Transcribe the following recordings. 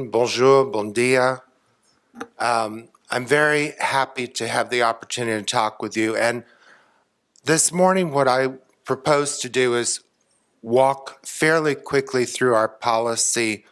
Bonjour, bon dia. I'm very happy to have the opportunity to talk with you. And this morning, what I propose to do is walk fairly quickly through our policy,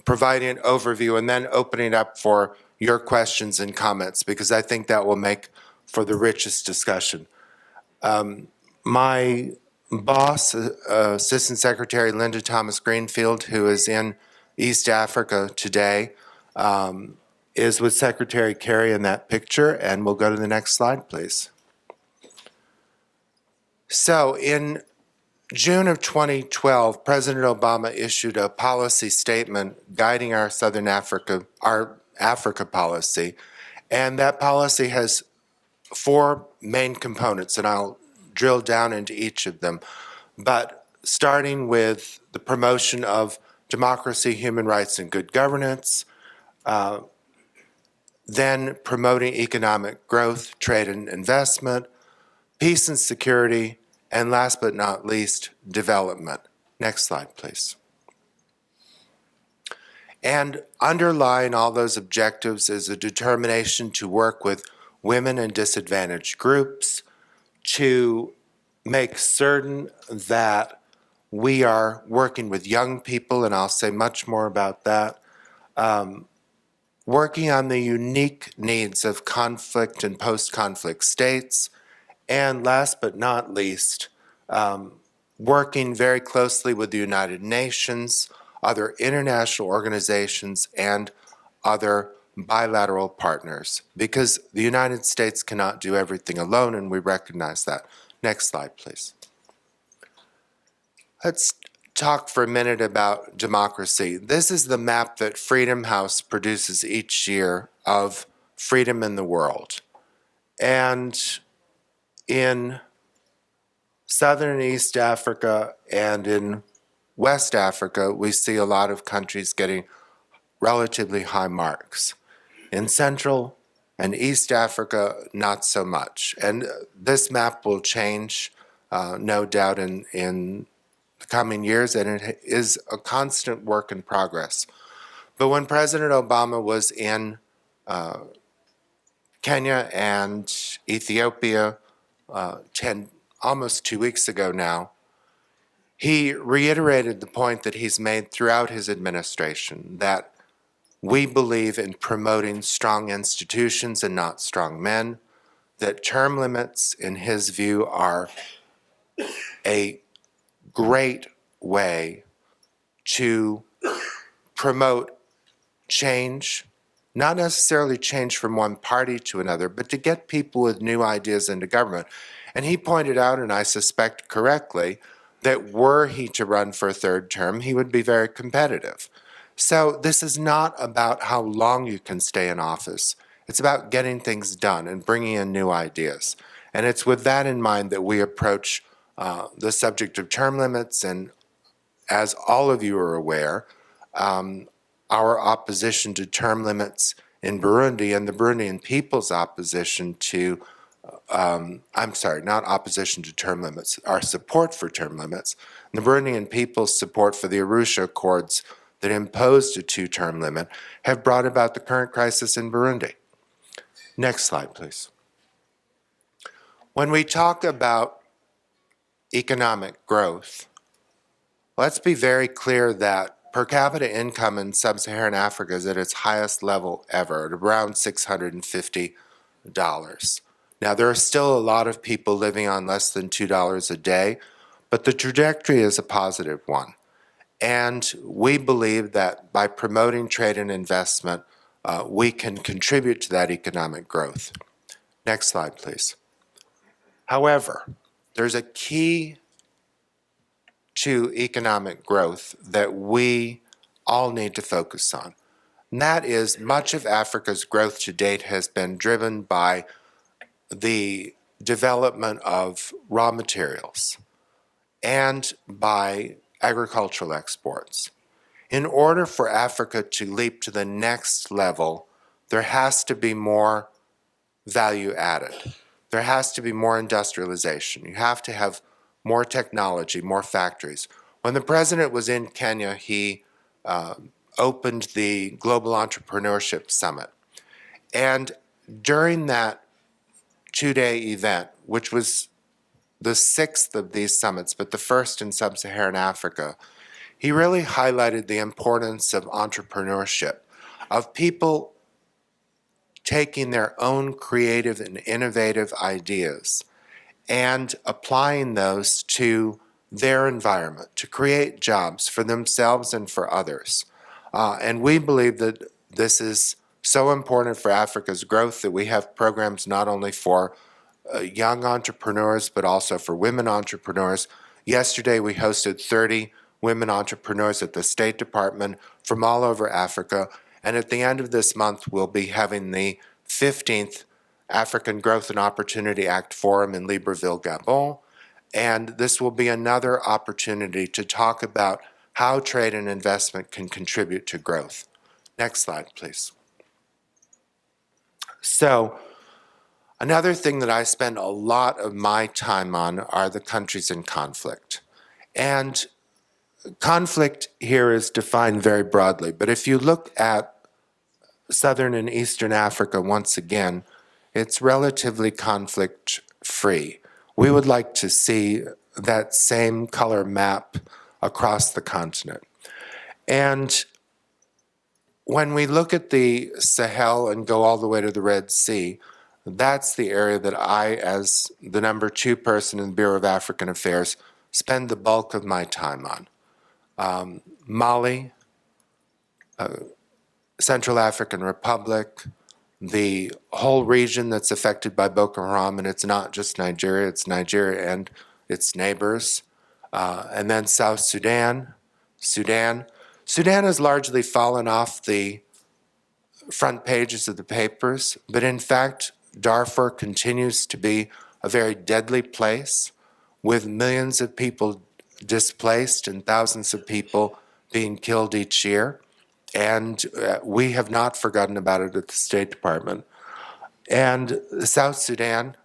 providing an overview, and then opening up for your questions and comments, because I think that will make for the richest discussion. My boss, Assistant Secretary Linda Thomas Greenfield, who is in East Africa today, is with Secretary Kerry in that picture, and we'll go to the next slide, please. So in June of 2012, President Obama issued a policy statement guiding our Africa policy, and that policy has four main components, and I'll drill down into each of them. But starting with the promotion of democracy, human rights, and good governance, then promoting economic growth, trade and investment, peace and security, and last but not least, development. Next slide, please. And underlying all those objectives is a determination to work with women and disadvantaged groups, to make certain that we are working with young people, and I'll say much more about that, working on the unique needs of conflict and post-conflict states, and last but not least, working very closely with the United Nations, other international organizations, and other bilateral partners, because the United States cannot do everything alone, and we recognize that. Next slide, please. Let's talk for a minute about democracy. This is the map that Freedom House produces each year of freedom in the world. And in Southern and East Africa and in West Africa, we see a lot of countries getting relatively high marks. In Central and East Africa, not so much. And this map will change, no doubt, in the coming years, and it is a constant work in progress. But when President Obama was in Kenya and Ethiopia almost 2 weeks ago now, he reiterated the point that he's made throughout his administration, that we believe in promoting strong institutions and not strong men, that term limits, in his view, are a great way to promote change, not necessarily change from one party to another, but to get people with new ideas into government. And he pointed out, and I suspect correctly, that were he to run for a third term, he would be very competitive. So this is not about how long you can stay in office. It's about getting things done and bringing in new ideas. And it's with that in mind that we approach the subject of term limits. And as all of you are aware, our opposition to term limits in Burundi and the Burundian people's opposition to, not opposition to term limits, our support for term limits, the Burundian people's support for the Arusha Accords that imposed a two-term limit have brought about the current crisis in Burundi. Next slide, please. When we talk about economic growth, let's be very clear that per capita income in sub-Saharan Africa is at its highest level ever, at around $650. Now, there are still a lot of people living on less than $2 a day, but the trajectory is a positive one. And we believe that by promoting trade and investment, we can contribute to that economic growth. Next slide, please. However, there's a key to economic growth that we all need to focus on. And that is, much of Africa's growth to date has been driven by the development of raw materials and by agricultural exports. In order for Africa to leap to the next level, there has to be more value added. There has to be more industrialization. You have to have more technology, more factories. When the president was in Kenya, he opened the Global Entrepreneurship Summit. And during that two-day event, which was the sixth of these summits, but the first in sub-Saharan Africa, he really highlighted the importance of entrepreneurship, of people taking their own creative and innovative ideas and applying those to their environment to create jobs for themselves and for others. And we believe that this is so important for Africa's growth that we have programs not only for young entrepreneurs, but also for women entrepreneurs. Yesterday, we hosted 30 women entrepreneurs at the State Department from all over Africa. And at the end of this month, we'll be having the 15th African Growth and Opportunity Act Forum in Libreville, Gabon. And this will be another opportunity to talk about how trade and investment can contribute to growth. Next slide, please. So, another thing that I spend a lot of my time on are the countries in conflict. And conflict here is defined very broadly, but if you look at Southern and Eastern Africa once again, it's relatively conflict-free. We would like to see that same color map across the continent. And when we look at the Sahel and go all the way to the Red Sea, that's the area that I, as the number 2 person in the Bureau of African Affairs, spend the bulk of my time on. Mali, Central African Republic, the whole region that's affected by Boko Haram, and it's not just Nigeria, it's Nigeria and its neighbors. And then South Sudan. Sudan has largely fallen off the front pages of the papers, but in fact, Darfur continues to be a very deadly place with millions of people displaced and thousands of people being killed each year. And we have not forgotten about it at the State Department. And South Sudan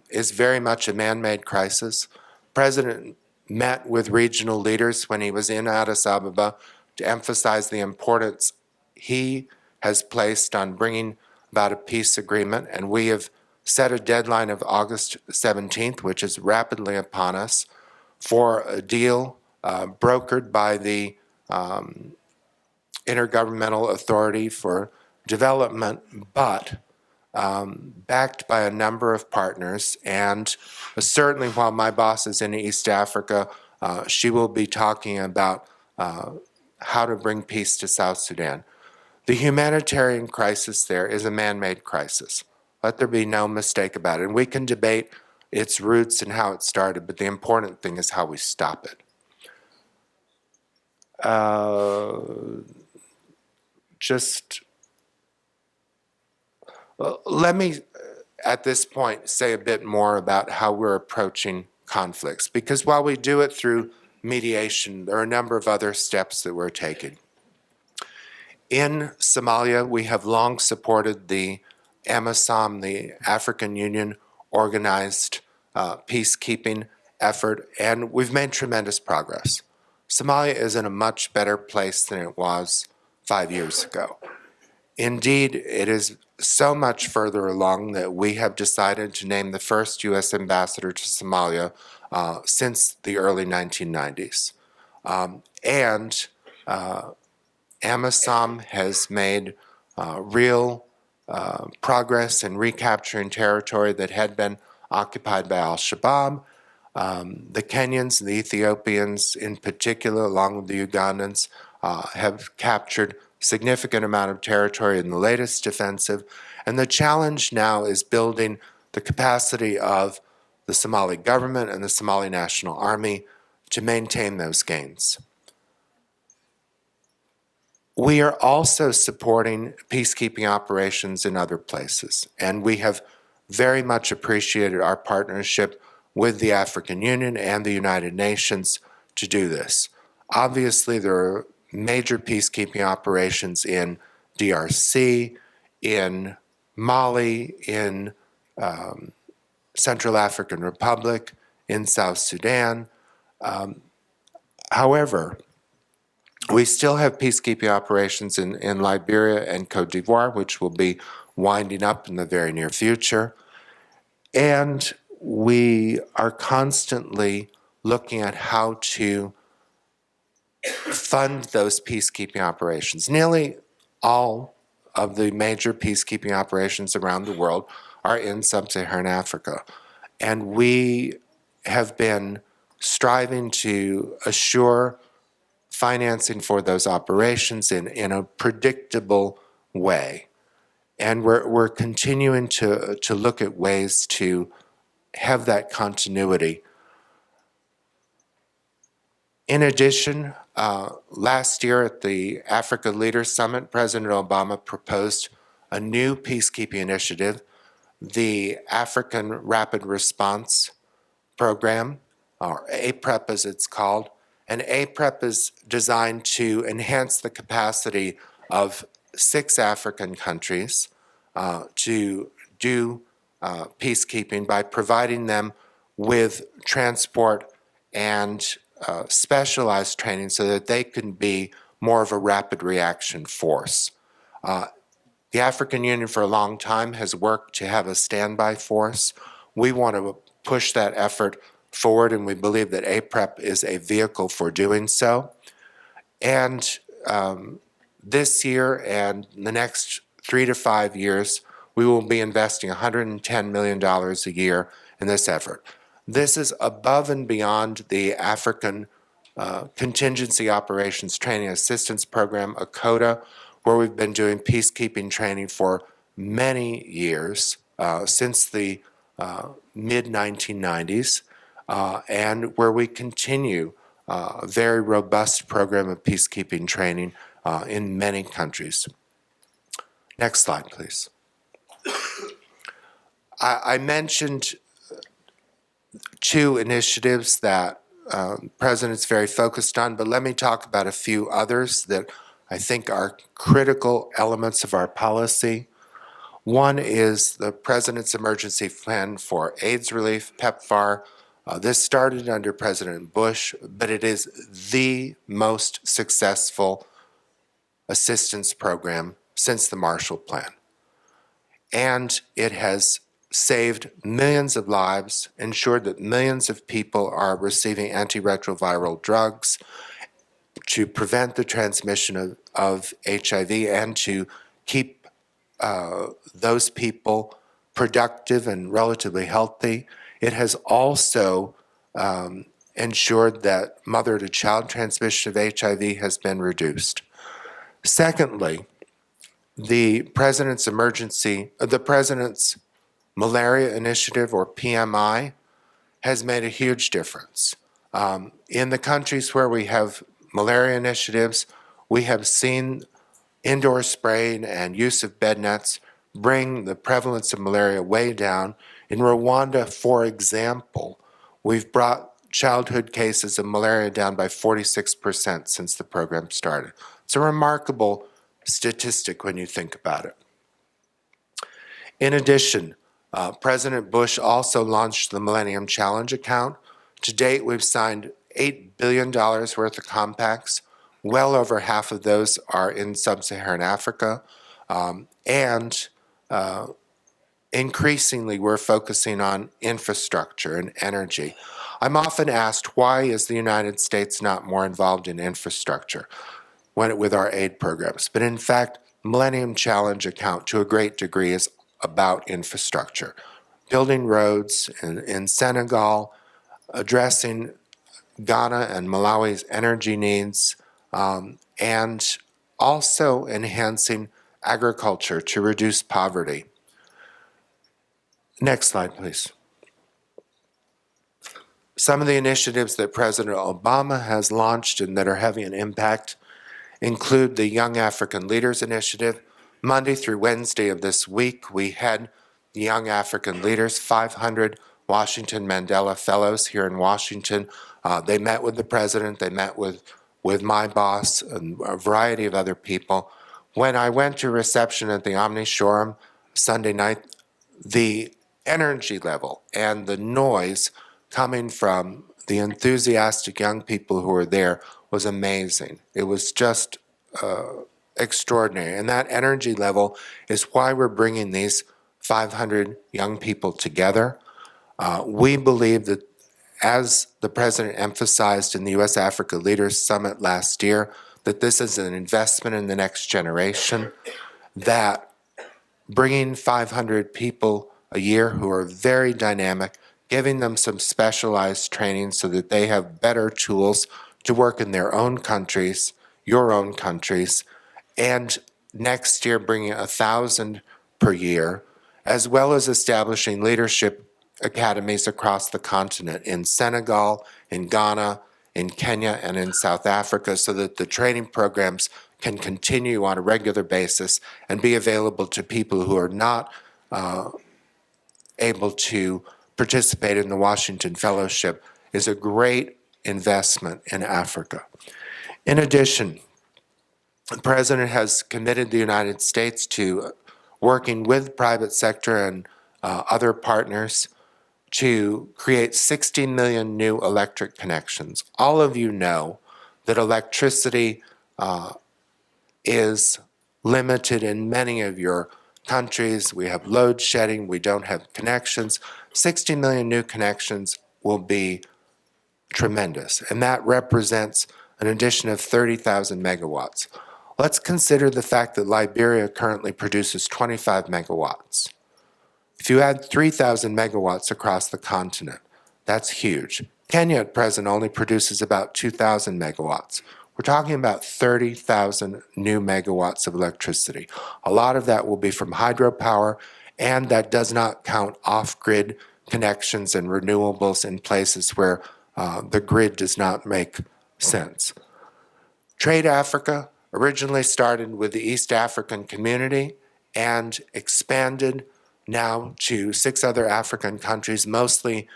is very much a man-made crisis. President met with regional leaders when he was in Addis Ababa to emphasize the importance he has placed on bringing about a peace agreement. And we have set a deadline of August 17th, which is rapidly upon us, for a deal brokered by the Intergovernmental Authority for Development, but backed by a number of partners. And certainly while my boss is in East Africa, she will be talking about how to bring peace to South Sudan. The humanitarian crisis there is a man-made crisis. Let there be no mistake about it. And we can debate its roots and how it started, but the important thing is how we stop it. Let me, at this point, say a bit more about how we're approaching conflicts, because while we do it through mediation, there are a number of other steps that we're taking. In Somalia, we have long supported the AMISOM, the African Union organized peacekeeping effort, and we've made tremendous progress. Somalia is in a much better place than it was 5 years ago. Indeed, it is so much further along that we have decided to name the first U.S. ambassador to Somalia since the early 1990s. AMISOM has made real progress in recapturing territory that had been occupied by al-Shabaab. The Kenyans and the Ethiopians in particular, along with the Ugandans, have captured significant amount of territory in the latest offensive. And the challenge now is building the capacity of the Somali government and the Somali National Army to maintain those gains. We are also supporting peacekeeping operations in other places, and we have very much appreciated our partnership with the African Union and the United Nations to do this. Obviously, there are major peacekeeping operations in DRC, in Mali, in Central African Republic, in South Sudan. However, We still have peacekeeping operations in Liberia and Cote d'Ivoire, which will be winding up in the very near future. And we are constantly looking at how to fund those peacekeeping operations. Nearly all of the major peacekeeping operations around the world are in sub-Saharan Africa. And we have been striving to assure financing for those operations in a predictable way. And we're continuing to look at ways to have that continuity. In addition, last year at the Africa Leaders Summit, President Obama proposed a new peacekeeping initiative, the African Rapid Response Program, or APREP as it's called. And APREP is designed to enhance the capacity of 6 African countries to do peacekeeping by providing them with transport and specialized training so that they can be more of a rapid reaction force. The African Union for a long time has worked to have a standby force. We want to push that effort forward, and we believe that APREP is a vehicle for doing so. And this year and the next 3 to 5 years, we will be investing $110 million a year in this effort. This is above and beyond the African Contingency Operations Training Assistance Program, ACOTA, where we've been doing peacekeeping training for many years, since the mid-1990s, and where we continue a very robust program of peacekeeping training in many countries. Next slide, please. I mentioned 2 initiatives that the President's very focused on, but let me talk about a few others that I think are critical elements of our policy. One is the President's Emergency Plan for AIDS Relief, PEPFAR. This started under President Bush, but it is the most successful assistance program since the Marshall Plan. And it has saved millions of lives, ensured that millions of people are receiving antiretroviral drugs to prevent the transmission of HIV and to keep those people productive and relatively healthy. It has also ensured that mother-to-child transmission of HIV has been reduced. Secondly, the President's Malaria Initiative, or PMI, has made a huge difference. In the countries where we have malaria initiatives, we have seen indoor spraying and use of bed nets bring the prevalence of malaria way down. In Rwanda, for example, we've brought childhood cases of malaria down by 46% since the program started. It's a remarkable statistic when you think about it. In addition, President Bush also launched the Millennium Challenge account. To date, we've signed $8 billion worth of compacts. Well over half of those are in sub-Saharan Africa. And increasingly, we're focusing on infrastructure and energy. I'm often asked, why is the United States not more involved in infrastructure with our aid programs? But in fact, Millennium Challenge account, to a great degree, is about infrastructure. Building roads in Senegal, addressing Ghana and Malawi's energy needs, and also enhancing agriculture to reduce poverty. Next slide, please. Some of the initiatives that President Obama has launched and that are having an impact include the Young African Leaders Initiative. Monday through Wednesday of this week, we had the Young African Leaders, 500 Washington Mandela Fellows here in Washington. They met with the president, they met with my boss, and a variety of other people. When I went to reception at the Omni Shoreham Sunday night, the energy level and the noise coming from the enthusiastic young people who were there was amazing. It was just extraordinary. And that energy level is why we're bringing these 500 young people together. We believe that, as the president emphasized in the U.S.-Africa Leaders Summit last year, that this is an investment in the next generation, that bringing 500 people a year who are very dynamic, giving them some specialized training so that they have better tools to work in their own countries, your own countries, and next year bringing 1,000 per year, as well as establishing leadership academies across the continent in Senegal, in Ghana, in Kenya, and in South Africa, so that the training programs can continue on a regular basis and be available to people who are not able to participate in the Washington Fellowship, is a great investment in Africa. In addition, the President has committed the United States to working with private sector and other partners to create 60 million new electric connections. All of you know that electricity is limited in many of your countries. We have load shedding, we don't have connections. 60 million new connections will be tremendous, and that represents an addition of 30,000 megawatts. Let's consider the fact that Liberia currently produces 25 megawatts. If you add 3,000 megawatts across the continent, that's huge. Kenya at present only produces about 2,000 megawatts. We're talking about 30,000 new megawatts of electricity. A lot of that will be from hydropower, and that does not count off-grid connections and renewables in places where the grid does not make sense. Trade Africa originally started with the East African community and expanded now to 6 other African countries, mostly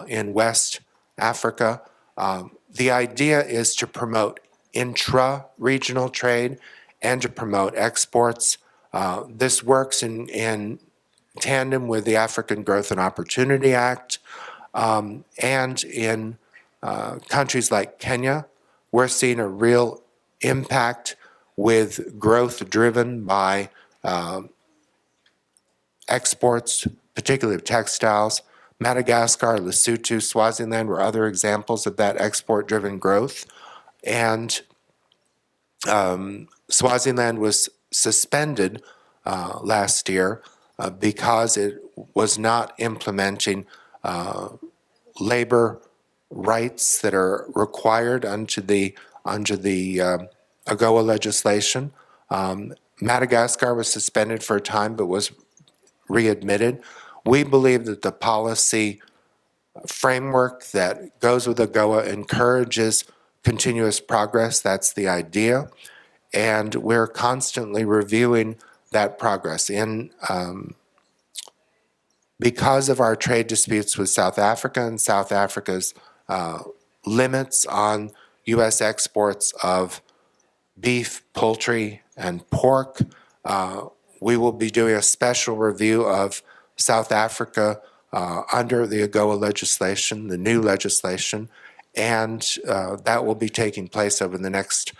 in West Africa. The idea is to promote intra-regional trade and to promote exports. This works in tandem with the African Growth and Opportunity Act, and in countries like Kenya, we're seeing a real impact with growth driven by exports, particularly of textiles. Madagascar, Lesotho, Swaziland were other examples of that export-driven growth. And Swaziland was suspended last year because it was not implementing labor rights that are required under the AGOA legislation. Madagascar was suspended for a time but was readmitted. We believe that the policy framework that goes with AGOA encourages continuous progress. That's the idea. And we're constantly reviewing that progress. Because of our trade disputes with South Africa and South Africa's limits on U.S. exports of beef, poultry, and pork, we will be doing a special review of South Africa under the AGOA legislation, the new legislation, and that will be taking place over the next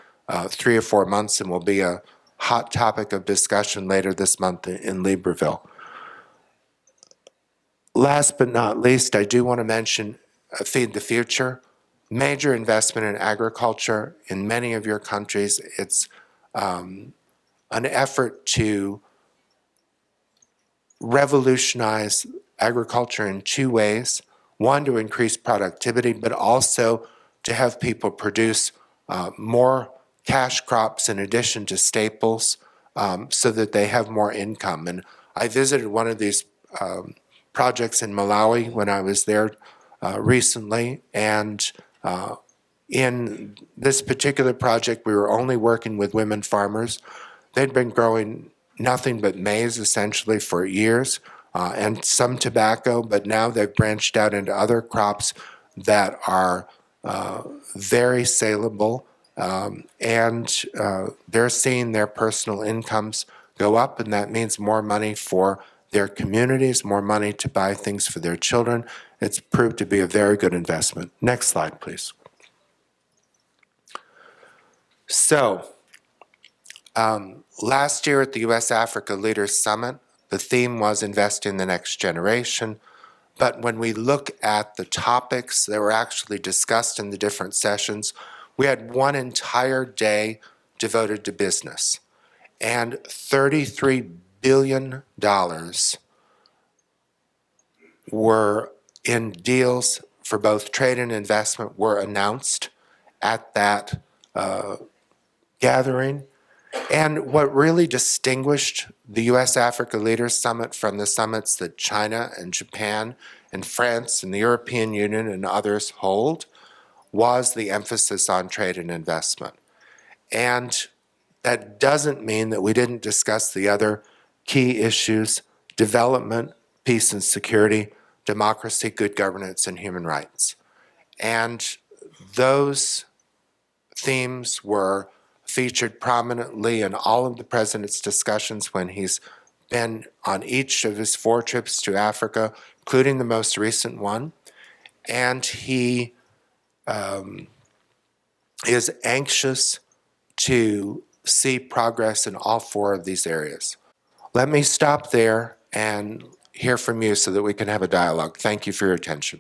3 or 4 months and will be a hot topic of discussion later this month in Libreville. Last but not least, I do want to mention Feed the Future, major investment in agriculture in many of your countries. It's an effort to revolutionize agriculture in 2 ways. One, to increase productivity, but also to have people produce more cash crops in addition to staples so that they have more income. And I visited one of these projects in Malawi when I was there recently, and in this particular project we were only working with women farmers. They'd been growing nothing but maize essentially for years, and some tobacco, but now they've branched out into other crops that are very saleable, and they're seeing their personal incomes go up, and that means more money for their communities, more money to buy things for their children, It's proved to be a very good investment. Next slide, please. So, last year at the U.S.-Africa Leaders Summit, the theme was Invest in the Next Generation. But when we look at the topics that were actually discussed in the different sessions, we had one entire day devoted to business. And $33 billion were in deals for both trade and investment were announced at that gathering. And what really distinguished the U.S.-Africa Leaders Summit from the summits that China and Japan and France and the European Union and others hold was the emphasis on trade and investment. And that doesn't mean that we didn't discuss the other key issues: development, peace and security, democracy, good governance, and human rights. And those themes were featured prominently in all of the president's discussions when he's been on each of his 4 trips to Africa, including the most recent one. And he is anxious to see progress in all 4 of these areas. Let me stop there and hear from you so that we can have a dialogue. Thank you for your attention.